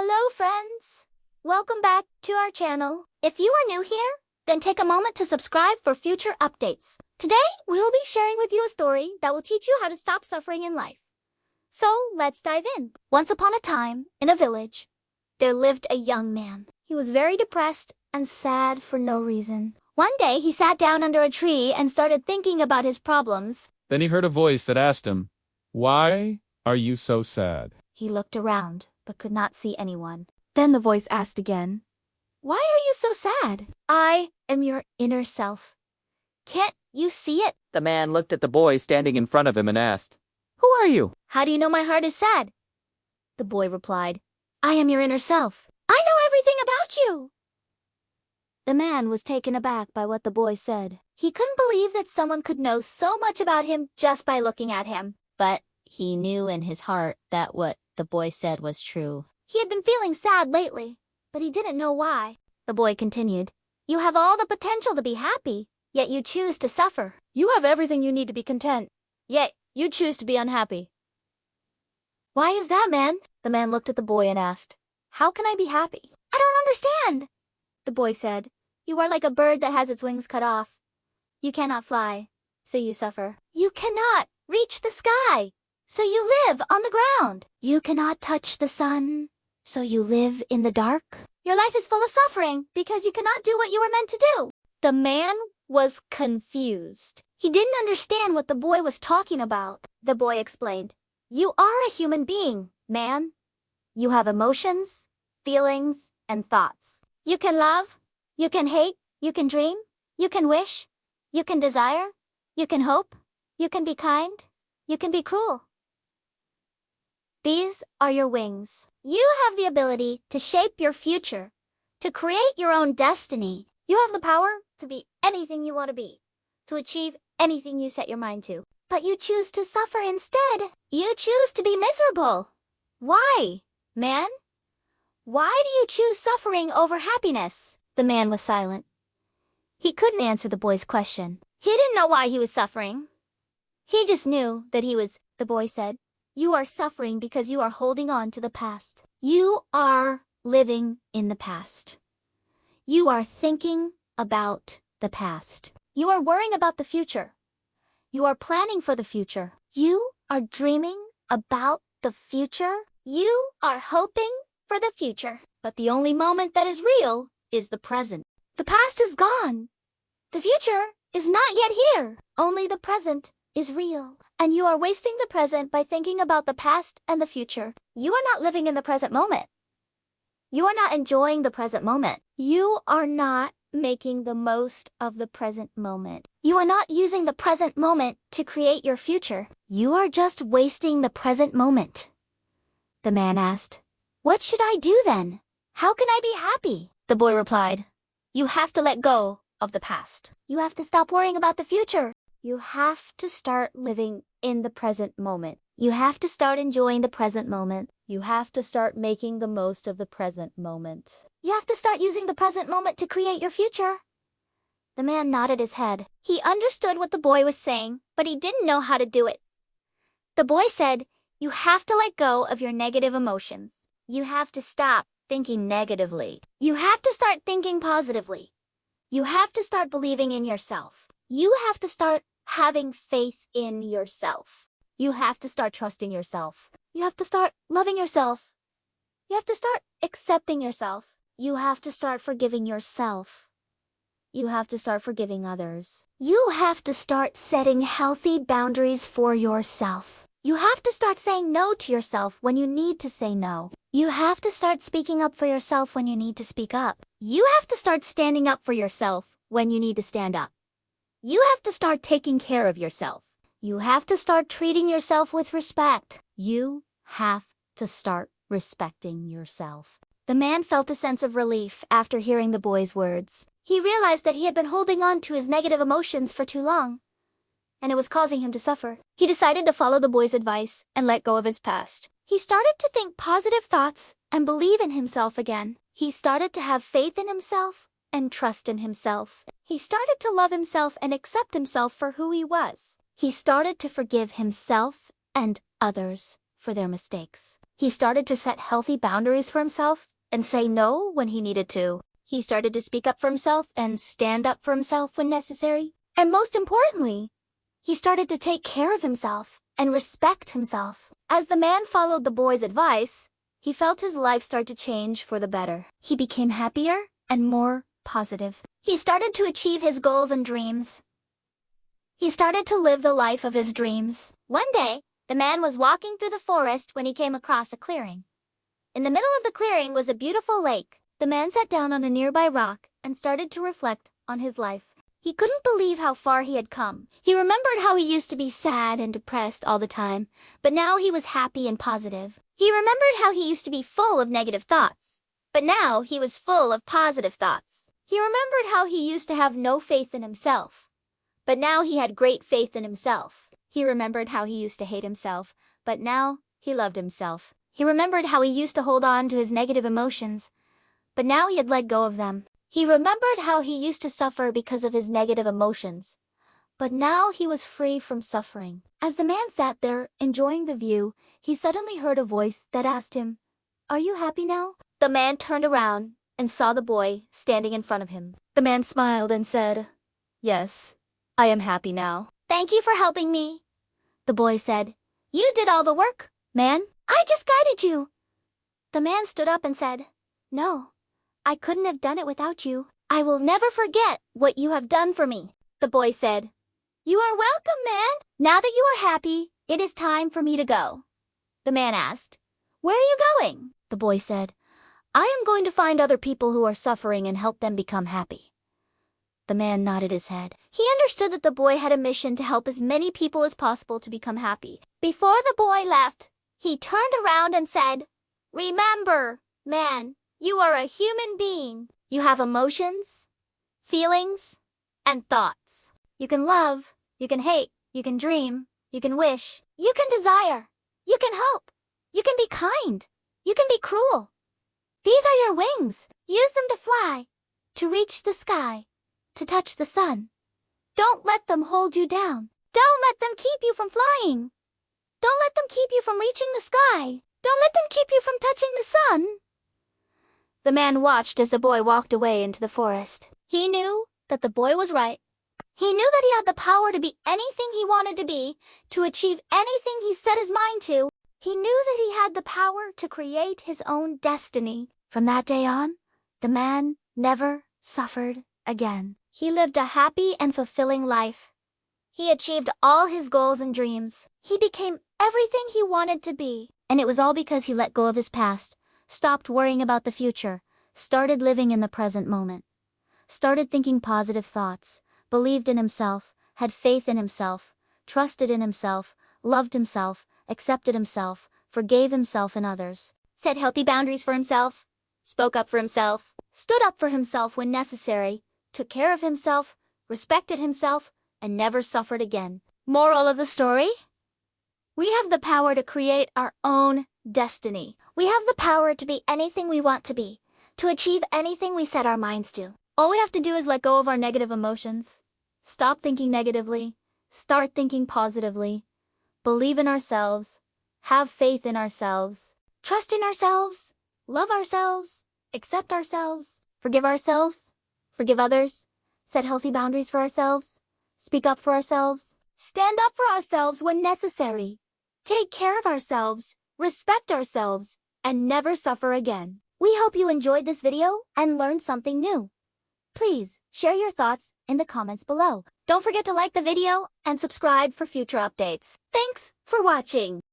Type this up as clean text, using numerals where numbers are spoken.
Hello friends! Welcome back to our channel. If you are new here, then take a moment to subscribe for future updates. Today, we will be sharing with you a story that will teach you how to stop suffering in life. So, let's dive in. Once upon a time, in a village, there lived a young man. He was very depressed and sad for no reason. One day, he sat down under a tree and started thinking about his problems. Then he heard a voice that asked him, "Why are you so sad?" He looked around, but could not see anyone. Then the voice asked again, "Why are you so sad?" "I am your inner self. Can't you see it?" The man looked at the boy standing in front of him and asked, "Who are you?" "How do you know my heart is sad?" The boy replied, "I am your inner self. I know everything about you." The man was taken aback by what the boy said. He couldn't believe that someone could know so much about him just by looking at him. But he knew in his heart that what the boy said was true. He had been feeling sad lately, but he didn't know why. The boy continued, "You have all the potential to be happy, yet you choose to suffer. You have everything you need to be content, yet you choose to be unhappy. Why is that, man?" The man looked at the boy and asked, "How can I be happy?" "I don't understand." The boy said, "You are like a bird that has its wings cut off. You cannot fly, so you suffer. You cannot reach the sky, so you live on the ground. You cannot touch the sun, so you live in the dark. Your life is full of suffering because you cannot do what you were meant to do." The man was confused. He didn't understand what the boy was talking about. The boy explained, "You are a human being, man. You have emotions, feelings, and thoughts. You can love, you can hate, you can dream, you can wish, you can desire, you can hope, you can be kind, you can be cruel. These are your wings. You have the ability to shape your future, to create your own destiny. You have the power to be anything you want to be, to achieve anything you set your mind to. But you choose to suffer instead. You choose to be miserable. Why, man? Why do you choose suffering over happiness?" The man was silent. He couldn't answer the boy's question. He didn't know why he was suffering. He just knew that the boy said, "You are suffering because you are holding on to the past. You are living in the past. You are thinking about the past. You are worrying about the future. You are planning for the future. You are dreaming about the future. You are hoping for the future. But the only moment that is real is the present. The past is gone. The future is not yet here. Only the present is real. And you are wasting the present by thinking about the past and the future. You are not living in the present moment. You are not enjoying the present moment. You are not making the most of the present moment. You are not using the present moment to create your future. You are just wasting the present moment." The man asked, "What should I do then? How can I be happy?" The boy replied, "You have to let go of the past. You have to stop worrying about the future. You have to start living in the present moment. You have to start enjoying the present moment. You have to start making the most of the present moment. You have to start using the present moment to create your future." The man nodded his head. He understood what the boy was saying, but he didn't know how to do it. The boy said, "You have to let go of your negative emotions. You have to stop thinking negatively. You have to start thinking positively. You have to start believing in yourself. You have to start having faith in yourself. You have to start trusting yourself. You have to start loving yourself. You have to start accepting yourself. You have to start forgiving yourself. You have to start forgiving others. You have to start setting healthy boundaries for yourself. You have to start saying no to yourself when you need to say no. You have to start speaking up for yourself when you need to speak up. You have to start standing up for yourself when you need to stand up. You have to start taking care of yourself. You have to start treating yourself with respect. You have to start respecting yourself." The man felt a sense of relief after hearing the boy's words. He realized that he had been holding on to his negative emotions for too long, and it was causing him to suffer. He decided to follow the boy's advice and let go of his past. He started to think positive thoughts and believe in himself again. He started to have faith in himself and trust in himself. He started to love himself and accept himself for who he was. He started to forgive himself and others for their mistakes. He started to set healthy boundaries for himself and say no when he needed to. He started to speak up for himself and stand up for himself when necessary. And most importantly, he started to take care of himself and respect himself. As the man followed the boy's advice, he felt his life start to change for the better. He became happier and more positive. He started to achieve his goals and dreams. He started to live the life of his dreams. One day, the man was walking through the forest when he came across a clearing. In the middle of the clearing was a beautiful lake. The man sat down on a nearby rock and started to reflect on his life. He couldn't believe how far he had come. He remembered how he used to be sad and depressed all the time, but now he was happy and positive. He remembered how he used to be full of negative thoughts, but now he was full of positive thoughts. He remembered how he used to have no faith in himself, but now he had great faith in himself. He remembered how he used to hate himself, but now he loved himself. He remembered how he used to hold on to his negative emotions, but now he had let go of them. He remembered how he used to suffer because of his negative emotions, but now he was free from suffering. As the man sat there, enjoying the view, he suddenly heard a voice that asked him, "Are you happy now?" The man turned around and saw the boy standing in front of him. The man smiled and said, "Yes, I am happy now." "Thank you for helping me," the boy said. "You did all the work, man. I just guided you." The man stood up and said, "No, I couldn't have done it without you. I will never forget what you have done for me." The boy said, "You are welcome, man. Now that you are happy, it is time for me to go." The man asked, "Where are you going?" The boy said, "I am going to find other people who are suffering and help them become happy." The man nodded his head. He understood that the boy had a mission to help as many people as possible to become happy. Before the boy left, he turned around and said, "Remember, man, you are a human being. You have emotions, feelings, and thoughts. You can love, you can hate, you can dream, you can wish, you can desire, you can hope, you can be kind, you can be cruel. These are your wings. Use them to fly, to reach the sky, to touch the sun. Don't let them hold you down. Don't let them keep you from flying. Don't let them keep you from reaching the sky. Don't let them keep you from touching the sun." The man watched as the boy walked away into the forest. He knew that the boy was right. He knew that he had the power to be anything he wanted to be, to achieve anything he set his mind to. He knew that he had the power to create his own destiny. From that day on, the man never suffered again. He lived a happy and fulfilling life. He achieved all his goals and dreams. He became everything he wanted to be. And it was all because he let go of his past, stopped worrying about the future, started living in the present moment, started thinking positive thoughts, believed in himself, had faith in himself, trusted in himself, loved himself, accepted himself, forgave himself and others, set healthy boundaries for himself, spoke up for himself, stood up for himself when necessary, took care of himself, respected himself, and never suffered again. Moral of the story? We have the power to create our own destiny. We have the power to be anything we want to be, to achieve anything we set our minds to. All we have to do is let go of our negative emotions, stop thinking negatively, start thinking positively, believe in ourselves, have faith in ourselves, trust in ourselves, love ourselves, accept ourselves, forgive others, set healthy boundaries for ourselves, speak up for ourselves, stand up for ourselves when necessary, take care of ourselves, respect ourselves, and never suffer again. We hope you enjoyed this video and learned something new. Please share your thoughts in the comments below. Don't forget to like the video and subscribe for future updates. Thanks for watching.